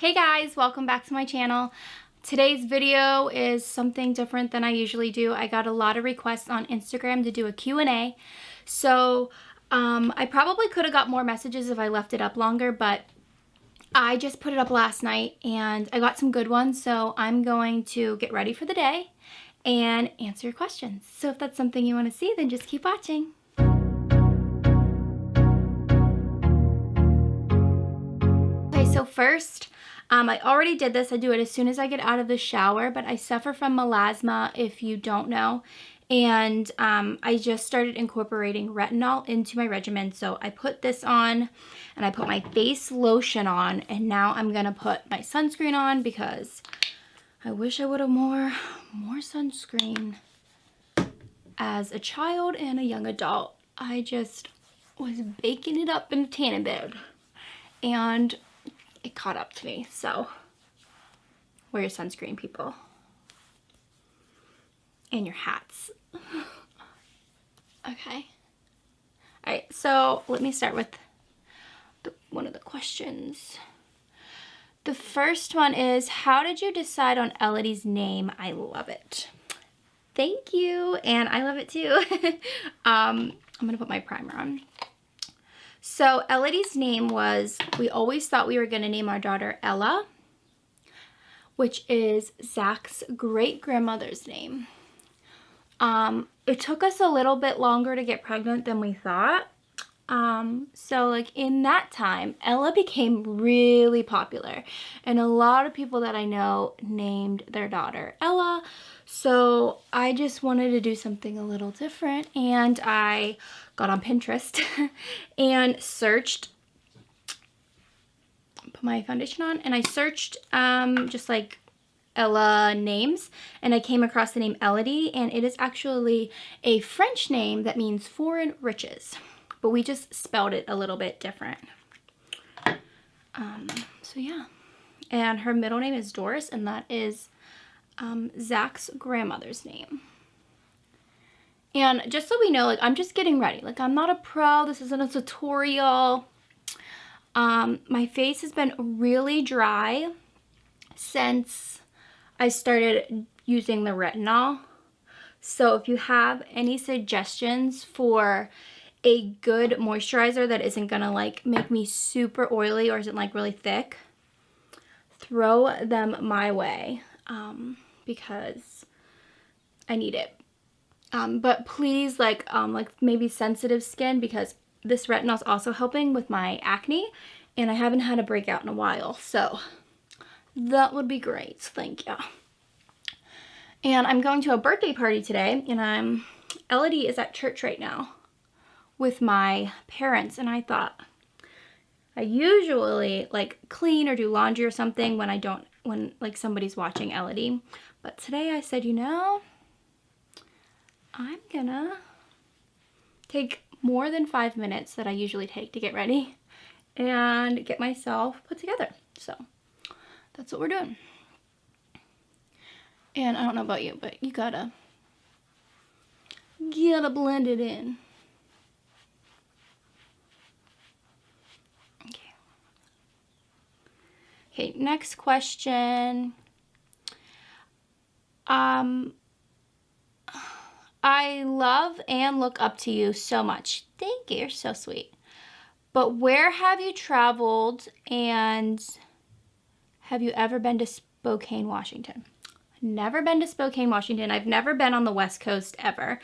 Hey guys, welcome back to my channel. Today's video is something different than I usually do. I got a lot of requests on Instagram to do a Q&A. So I probably could have got more messages if I left it up longer, but I just put it up last night and I got some good ones. So I'm going to get ready for the day and answer your questions. So if that's something you want to see, then just keep watching. Okay, so first, I already did this. I do it as soon as I get out of the shower, but I suffer from melasma, if you don't know. And I just started incorporating retinol into my regimen. So I put this on and I put my face lotion on, and now I'm gonna put my sunscreen on because I wish I would have more sunscreen. As a child and a young adult, I just was baking it up in the tanning bed and it caught up to me. So wear your sunscreen, people, and your hats. Okay. All right, so let me start with one of the questions. The first one is, how did you decide on Elodie's name? I love it. Thank you, and I love it too. I'm gonna put my primer on. So Elodie's name was, we always thought we were gonna name our daughter Ella, which is Zach's great-grandmother's name. It took us a little bit longer to get pregnant than we thought. So like in that time, Ella became really popular, and a lot of people that I know named their daughter Ella. So I just wanted to do something a little different, and I got on Pinterest and searched, put my foundation on, and I searched just like Ella names, and I came across the name Elodie, and it is actually a French name that means foreign riches, but we just spelled it a little bit different. So yeah, and her middle name is Doris, and that is Zach's grandmother's name. And just so we know, like, I'm just getting ready. Like, I'm not a pro. This isn't a tutorial. My face has been really dry since I started using the retinol. So if you have any suggestions for a good moisturizer that isn't gonna like make me super oily or isn't like really thick, throw them my way, because I need it. But please, like maybe sensitive skin, because this retinol is also helping with my acne, and I haven't had a breakout in a while, so that would be great. Thank you. And I'm going to a birthday party today, and Elodie is at church right now with my parents, and I thought, I usually like clean or do laundry or something when like somebody's watching Elodie, but today I said, you know, I'm gonna take more than 5 minutes that I usually take to get ready and get myself put together. So that's what we're doing. And I don't know about you, but you gotta blend it in. Okay, next question. I love and look up to you so much. Thank you, you're so sweet. But where have you traveled, and have you ever been to Spokane, Washington? Never been to Spokane, Washington. I've never been on the West Coast ever.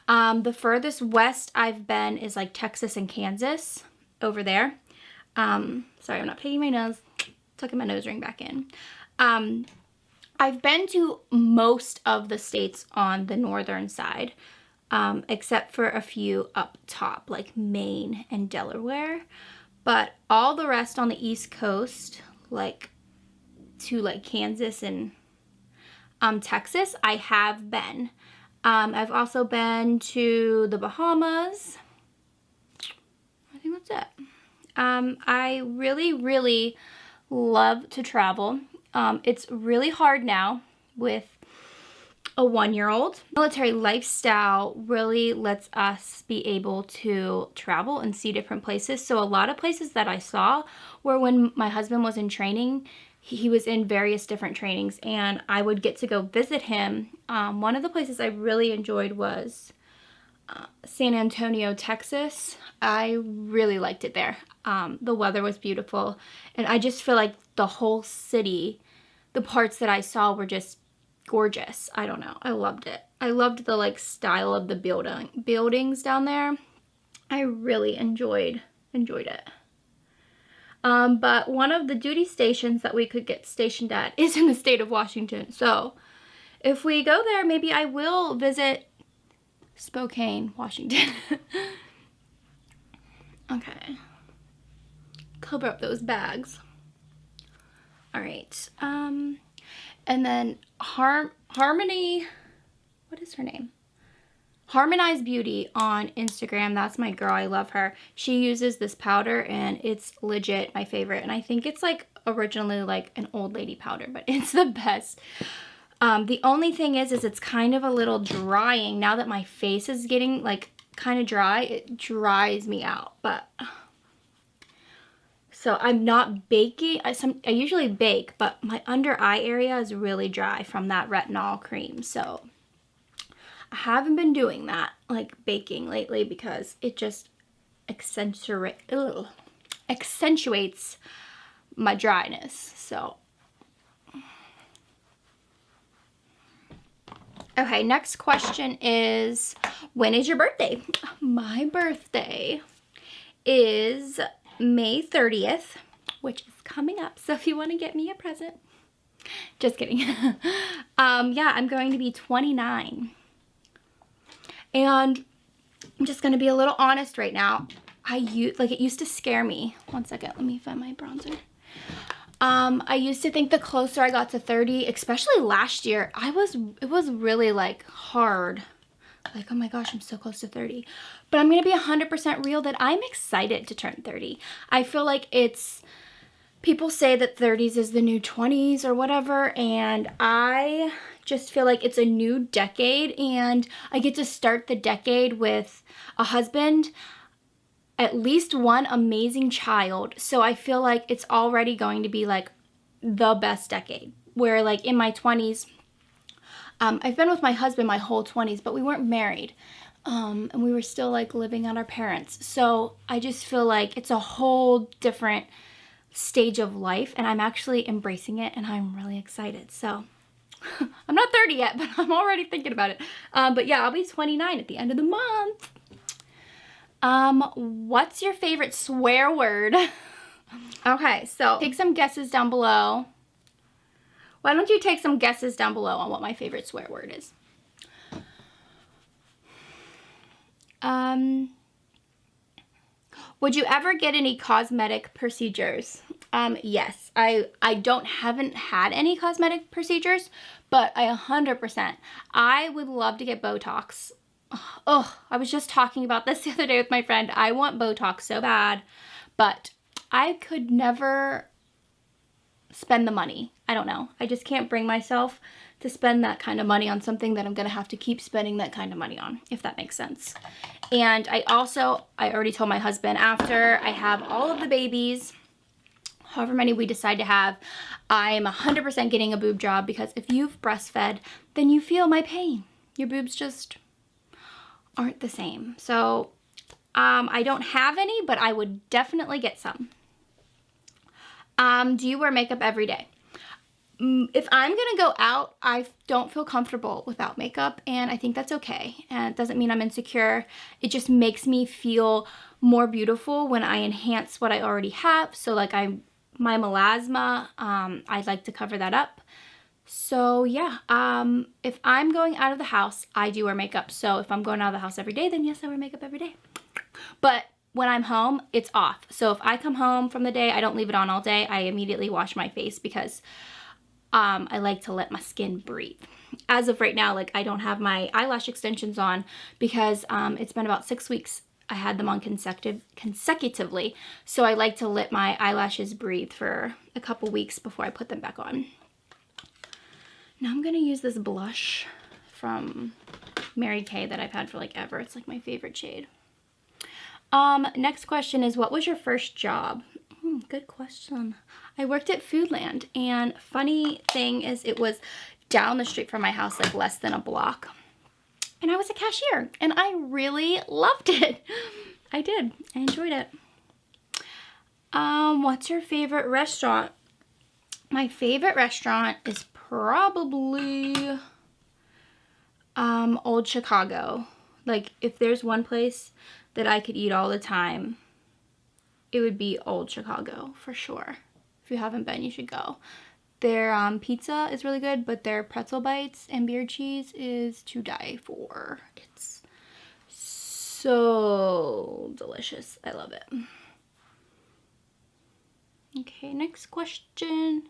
The furthest west I've been is like Texas and Kansas, over there. Sorry, I'm not picking my nose. Tucking my nose ring back in. I've been to most of the states on the northern side, except for a few up top, like Maine and Delaware. But all the rest on the East Coast, like to like Kansas and Texas, I have been. I've also been to the Bahamas. I think that's it. I really love to travel. It's really hard now with a 1-year-old. Military lifestyle really lets us be able to travel and see different places. So a lot of places that I saw were when my husband was in training, he was in various different trainings, and I would get to go visit him. One of the places I really enjoyed was San Antonio, Texas. I really liked it there. The weather was beautiful, and I just feel like the whole city, the parts that I saw were just gorgeous. I don't know. I loved it. I loved the like style of the buildings down there. I really enjoyed it. But one of the duty stations that we could get stationed at is in the state of Washington. So if we go there, maybe I will visit Spokane, Washington. Okay. Cover up those bags. All right. And then Harmony, what is her name? Harmonized Beauty on Instagram. That's my girl. I love her. She uses this powder and it's legit my favorite. And I think it's like originally like an old lady powder, but it's the best. The only thing is it's kind of a little drying. Now that my face is getting like kind of dry, it dries me out. But so I'm not baking. I usually bake, but my under eye area is really dry from that retinol cream. So I haven't been doing that, like baking lately, because it just accentuates my dryness. So, okay, next question is, when is your birthday? My birthday is May 30th, which is coming up. So if you want to get me a present, just kidding. Yeah, I'm going to be 29. And I'm just going to be a little honest right now. It used to scare me. One second, let me find my bronzer. I used to think the closer I got to 30, especially last year, it was really like hard. Like, oh my gosh, I'm so close to 30. But I'm going to be 100% real that I'm excited to turn 30. I feel like people say that 30s is the new 20s or whatever, and I just feel like it's a new decade, and I get to start the decade with a husband, at least one amazing child. So I feel like it's already going to be like the best decade. Where like in my 20s, I've been with my husband my whole 20s, but we weren't married. And we were still like living at our parents. So I just feel like it's a whole different stage of life, and I'm actually embracing it, and I'm really excited. So I'm not 30 yet, but I'm already thinking about it. But yeah, I'll be 29 at the end of the month. What's your favorite swear word? Okay, so take some guesses down below. Why don't you take some guesses down below on what my favorite swear word is? Would you ever get any cosmetic procedures? Yes. I haven't had any cosmetic procedures, but I 100%. I would love to get Botox. Oh, I was just talking about this the other day with my friend. I want Botox so bad, but I could never spend the money. I don't know. I just can't bring myself to spend that kind of money on something that I'm going to have to keep spending that kind of money on, if that makes sense. And I already told my husband, after I have all of the babies, however many we decide to have, I'm 100% getting a boob job, because if you've breastfed, then you feel my pain. Your boobs just aren't the same. So I don't have any, but I would definitely get some. Do you wear makeup every day? If I'm gonna go out, I don't feel comfortable without makeup, and I think that's okay. And it doesn't mean I'm insecure. It just makes me feel more beautiful when I enhance what I already have. So like my melasma, I'd like to cover that up. So yeah, if I'm going out of the house, I do wear makeup. So if I'm going out of the house every day, then yes, I wear makeup every day. But when I'm home, it's off. So if I come home from the day, I don't leave it on all day. I immediately wash my face, because I like to let my skin breathe. As of right now, like I don't have my eyelash extensions on, because it's been about 6 weeks. I had them on consecutively. So I like to let my eyelashes breathe for a couple weeks before I put them back on. Now I'm gonna use this blush from Mary Kay that I've had for like ever. It's like my favorite shade. Next question is, what was your first job? Good question. I worked at Foodland, and funny thing is it was down the street from my house, like less than a block. And I was a cashier, and I really loved it. I did. I enjoyed it. What's your favorite restaurant? My favorite restaurant is probably Old Chicago. Like, if there's one place that I could eat all the time, it would be Old Chicago for sure. If you haven't been, you should go. Their pizza is really good, but their pretzel bites and beer cheese is to die for. It's so delicious. I love it. Okay, next question.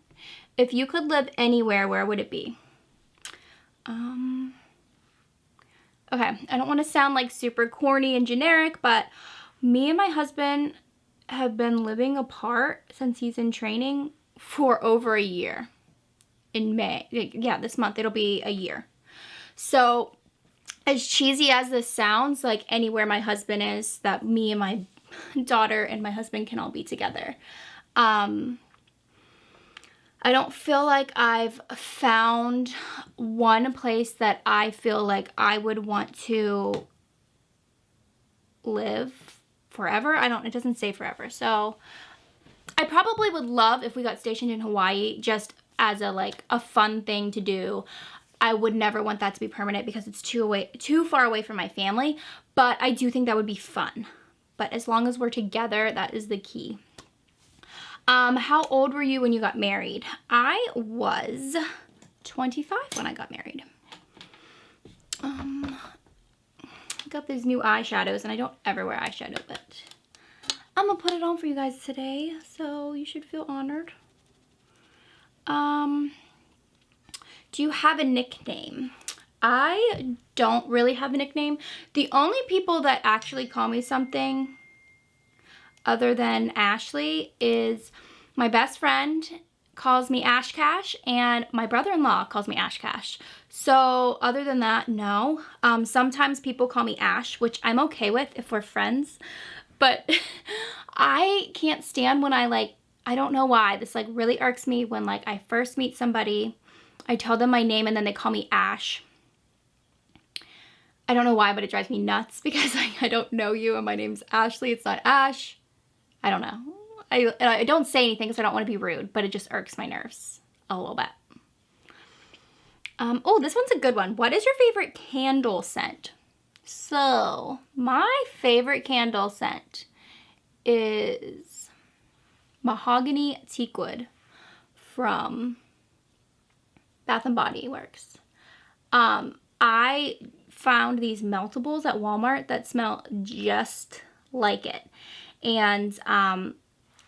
If you could live anywhere, where would it be? Okay, I don't want to sound like super corny and generic, but me and my husband have been living apart since he's in training for over a year. In May, yeah, this month it'll be a year. So as cheesy as this sounds, like anywhere my husband is, that me and my daughter and my husband can all be together. I don't feel like I've found one place that I feel like I would want to live forever. It doesn't say forever. So I probably would love if we got stationed in Hawaii just as a fun thing to do. I would never want that to be permanent because it's too far away from my family, but I do think that would be fun. But as long as we're together, that is the key. How old were you when you got married? I was 25 when I got married. I got these new eyeshadows, and I don't ever wear eyeshadow, but I'm gonna put it on for you guys today, so you should feel honored. Do you have a nickname? I don't really have a nickname. The only people that actually call me something other than Ashley is my best friend calls me Ash Cash, and my brother-in-law calls me Ash Cash. So other than that, no. Sometimes people call me Ash, which I'm okay with if we're friends, but I can't stand when I don't know why, this really irks me when I first meet somebody, I tell them my name and then they call me Ash. I don't know why, but it drives me nuts because I don't know you and my name's Ashley, it's not Ash. I don't know. I don't say anything because I don't want to be rude, but it just irks my nerves a little bit. Oh, this one's a good one. What is your favorite candle scent? So, my favorite candle scent is Mahogany Teakwood from Bath & Body Works. I found these meltables at Walmart that smell just like it. And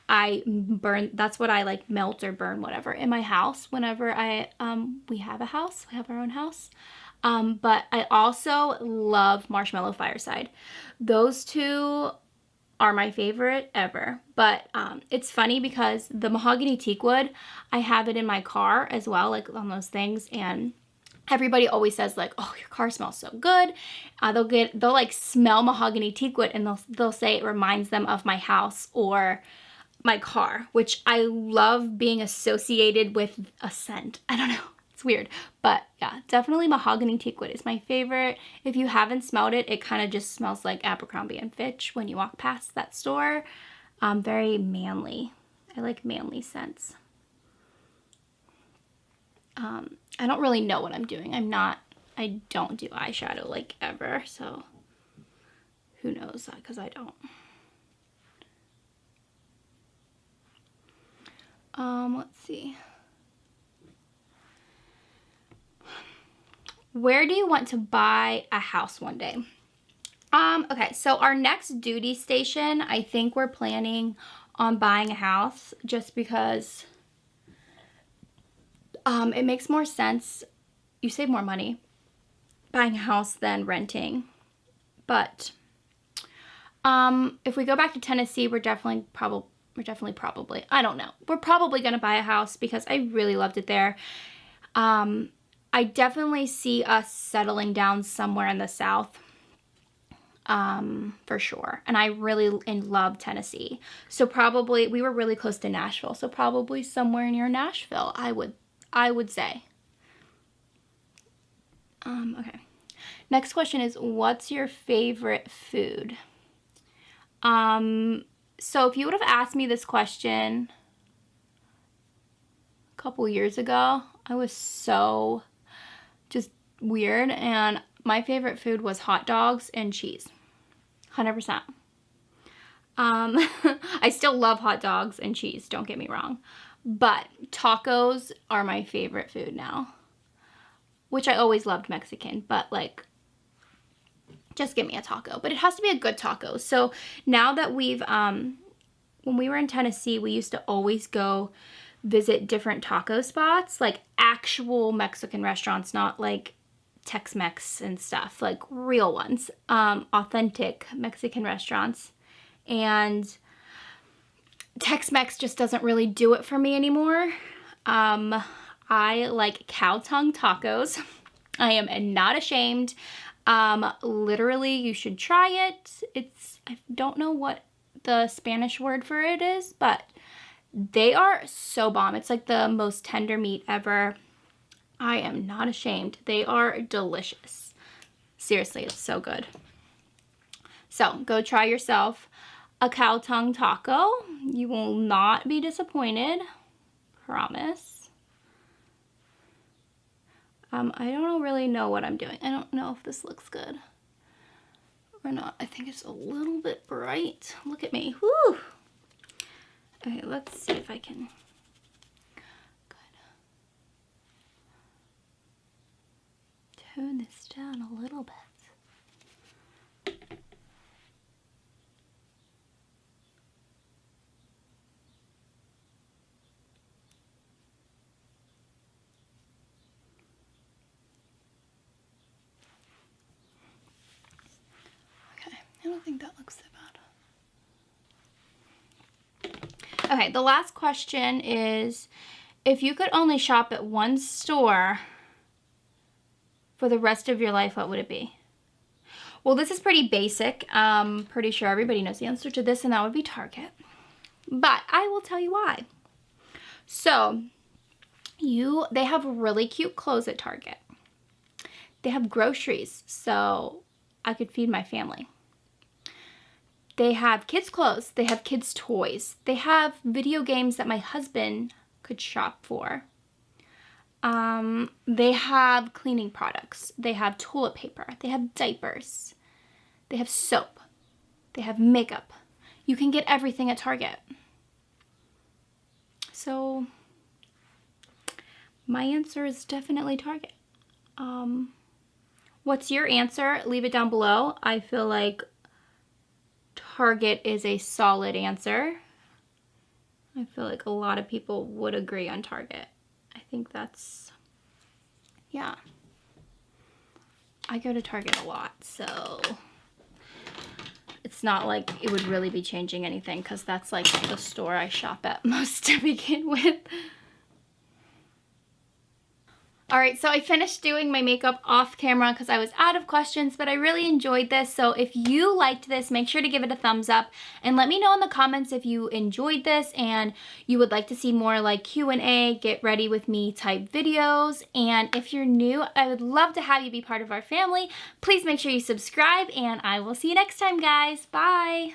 I burn, that's what I melt or burn whatever in my house whenever we have a house, we have our own house. But I also love Marshmallow Fireside. Those two are my favorite ever. But it's funny because the Mahogany Teakwood, I have it in my car as well, on those things, and everybody always says oh, your car smells so good. They'll smell Mahogany Teakwood and they'll say it reminds them of my house or my car, which I love being associated with a scent. I don't know, it's weird, but yeah, definitely Mahogany Teakwood is my favorite. If you haven't smelled it, it kind of just smells like Abercrombie & Fitch when you walk past that store. Very manly. I like manly scents. I don't really know what I'm doing. I don't do eyeshadow ever, so who knows that, because I don't. Let's see. Where do you want to buy a house one day? Okay, so our next duty station, I think we're planning on buying a house just because it makes more sense. You save more money buying a house than renting. But if we go back to Tennessee, we're definitely probably, I don't know. We're probably going to buy a house because I really loved it there. I definitely see us settling down somewhere in the South. for sure. And I really love Tennessee. So probably, we were really close to Nashville. So probably somewhere near Nashville, I would say. Okay. Next question is, what's your favorite food? So if you would have asked me this question a couple years ago, I was so just weird, and my favorite food was hot dogs and cheese. 100%. I still love hot dogs and cheese, don't get me wrong. But tacos are my favorite food now. Which I always loved Mexican, but like, just give me a taco. But it has to be a good taco. So now that we've, when we were in Tennessee, we used to always go visit different taco spots, like actual Mexican restaurants, not like Tex-Mex and stuff, like real ones, authentic Mexican restaurants. And Tex-Mex just doesn't really do it for me anymore. I like cow tongue tacos. I am not ashamed. Literally, you should try it. I don't know what the Spanish word for it is, but they are so bomb. It's like the most tender meat ever. I am not ashamed. They are delicious. Seriously, it's so good. So go try yourself a cow tongue taco. You will not be disappointed. Promise. I don't really know what I'm doing. I don't know if this looks good or not. I think it's a little bit bright. Look at me. Woo! Okay, let's see if I can. Good. Tone this down a little bit. I don't think that looks so bad. Okay, the last question is, if you could only shop at one store for the rest of your life, what would it be? Well, this is pretty basic. Pretty sure everybody knows the answer to this, and that would be Target. But I will tell you why. So, they have really cute clothes at Target. They have groceries, so I could feed my family. They have kids' clothes. They have kids' toys. They have video games that my husband could shop for. They have cleaning products. They have toilet paper. They have diapers. They have soap. They have makeup. You can get everything at Target. So my answer is definitely Target. What's your answer? Leave it down below. I feel like Target is a solid answer. I feel like a lot of people would agree on Target. I think that's, yeah. I go to Target a lot, so it's not like it would really be changing anything, because that's like the store I shop at most to begin with. Alright, so I finished doing my makeup off camera because I was out of questions, but I really enjoyed this. So if you liked this, make sure to give it a thumbs up and let me know in the comments if you enjoyed this and you would like to see more like Q&A, get ready with me type videos. And if you're new, I would love to have you be part of our family. Please make sure you subscribe, and I will see you next time, guys. Bye!